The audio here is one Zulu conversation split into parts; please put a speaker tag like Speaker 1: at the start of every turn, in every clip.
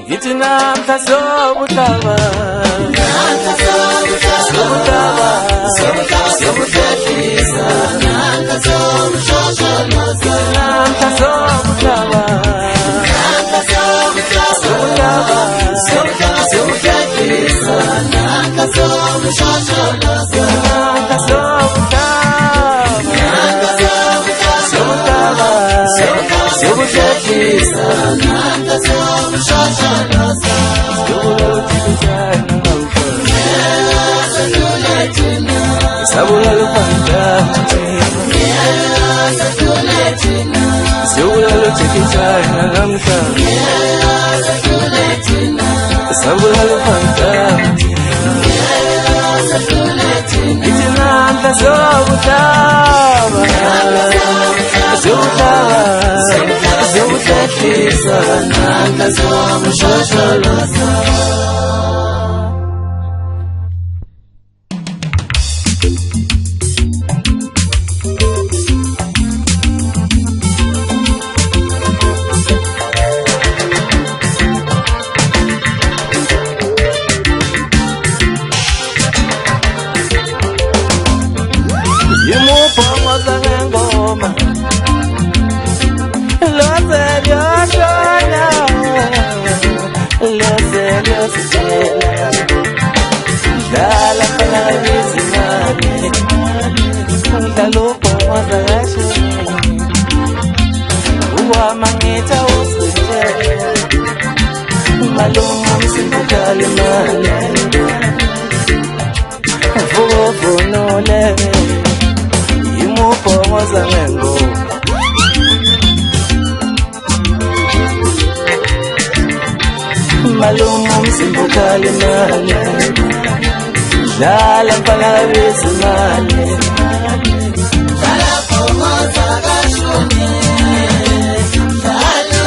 Speaker 1: Ngithi namhla sobutaba sobuthathisa namhla sobutshashalaza namhla sobutaba sobuthathisa namhla sobutshashalaza namhla sobutaba sobuthathisa namhla sobutshashalaza Sabulalo fantastina Sabulalo chekitana namka Sabulalo fantastina Itinanda sobutaba Sobutathisa nanda sobushashalaza Maluma msimbukali mali Dala palabisi mali Dala pomoza kashuni Dalo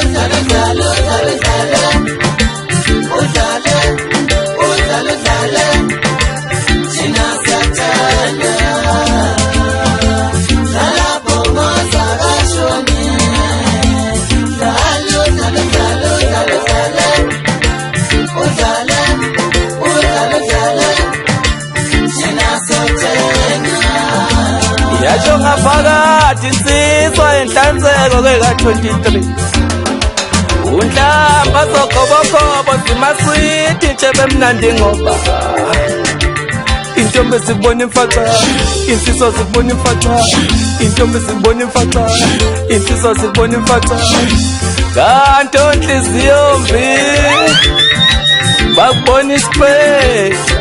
Speaker 1: Udale China satana Dala pomoza kashuni Dalo Yasho ngaphakathi insizwa enhlanzeko ka-23 Unhlamba sokhobokobo simaswiti nje bemnandi ngoba Intombi sibona imfaca insizwa sibona imfaca Intombi sibona imfaca insizwa sibona imfaca Kanti onhliziyo mbi bakubona isipeto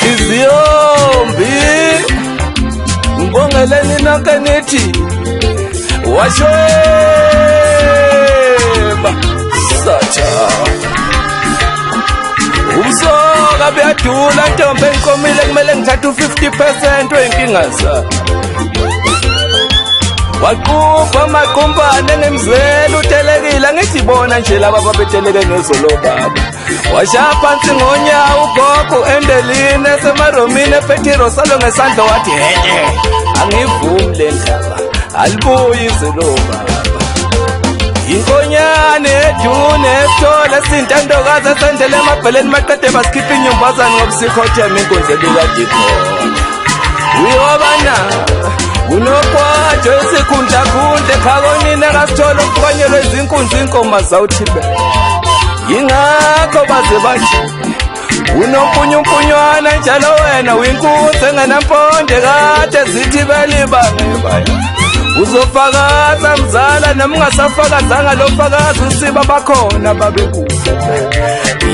Speaker 1: Iziyombi Ngibongeleni nonke nithi washweba sacha Umsoka beyadula ntombi enkomile kumele ngithathe u50% wenkinga zakhe Waqupha amaqumbane ngemzwela utelekile ngithi bona nje laba babeteleke ngezolo baba Washaya phansi ngonyawo ugogo endelini esemaromini ePetro salo ngesandla wathi angivumi le ndaba alibuyi izolo baba Inkonyane edune esithola sintandokazi esendele emabheleni maqede basikhipha inyumbazane ngobusikhothema inkundleni kadikho Uyobana Unokwatho isikhundla khundle phakonini akasithola ukubanyelwa izinkunzi inkoma zawuthibe Yingakho baze bathi unompunyumpunywana njalo wena uyinkunzi engenamponde kade zithi belibangeba Uzofakaza mzala noma ungasafakazanga lo fakazi usiba bakhona babekude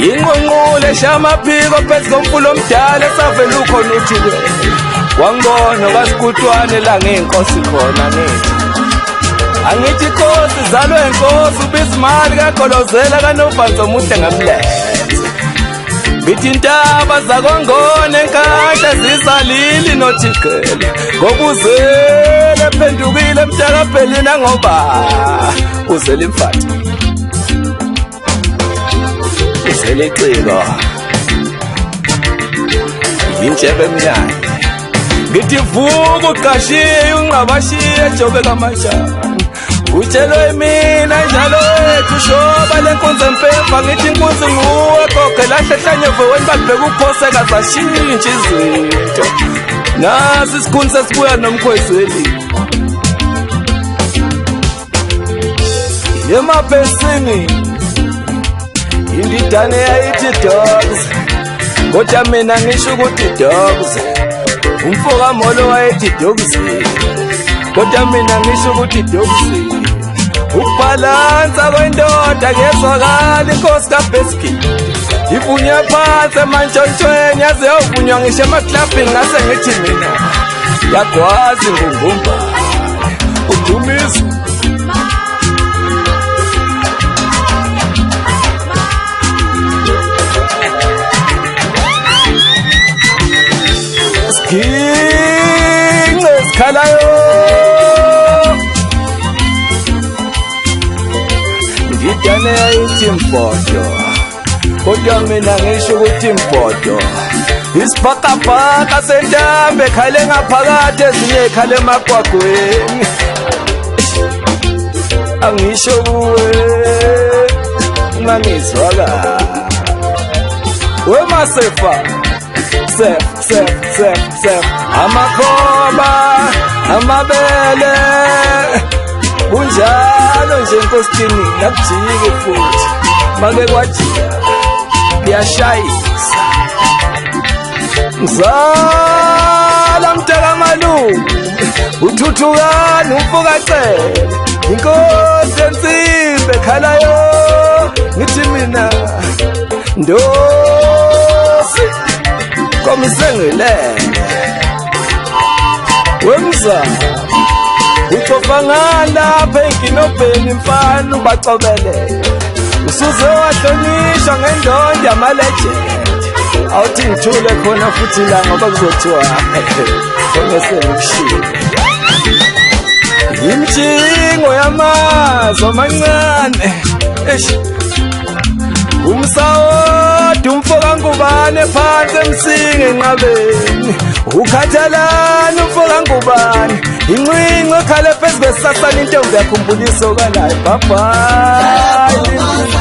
Speaker 1: Yingqonqule shamaphiko phezu komfulo omdala esavela ukhona uthile Wangibona kasikutwane la ngenkosi khona nithi Angithi inkosi zalwe inkosi uBizimali kaGolozela kaNofanzo omuhle ngamlethe Bithi intaba zakongone enkandla zisalili nothigele ngobuzele ephendukile mntakabhelina ngoba uzele imfathi uzele iciko yintshebe emnandi ngithi vuka uqashiye ungqabashiye ejobe kamashana utshelwe mina njalo wethu shoba lenkunzi empemba ngithi inkunzi nguwe goge lahle hlanyeve wena balibheka ukuphoseka zashintsha izinto nasi isikhuni sesibuya nomkhwezeli emabhesini indidane yayithi dogs kodwa mina ngisho ukuthi dogs umfoka molo wayethi dogs kodwa mina ngisho ukuthi dogs ukubhalansa kwendoda kezwakala inkosi kaBeski ivunywe phansi emantshontshweni yaze yovunywa ngisho emaklabhini ngase ngithi mina yakwazi ngungumba udumisa Skince sikhalayo ngidane yayithi mbodo kodwa mina ngisho ukuthi mbodo isibhakabhaka sentambe ekhale ngaphakathi ezinye ekhale emagwagweni angisho kuwe ungangizwaka wemasefa sef amakhoba amabele bunjalo nje nkosini nakujike futhi make kwajika kuyashayisa mzala mtaka malume uthuthukani umfokacele inkosi ensimbe khalayo ngithi mina ndosi komisengele wemzana ucofa ngalapha enginobheni mfana ubacobele usuze wahlonishwa ngendondo yamalegend awuthi ngithule khona futhi la ngoba kuzothiwa ongesengikushilo imjingo yamazwi amancane umsawodi umfoka ngubane phansi emsinga enqabeni ukhathalani umfoka ngubane incinci ekhale phezu kwesasana intombi yakhumbulisa okalayo bye bye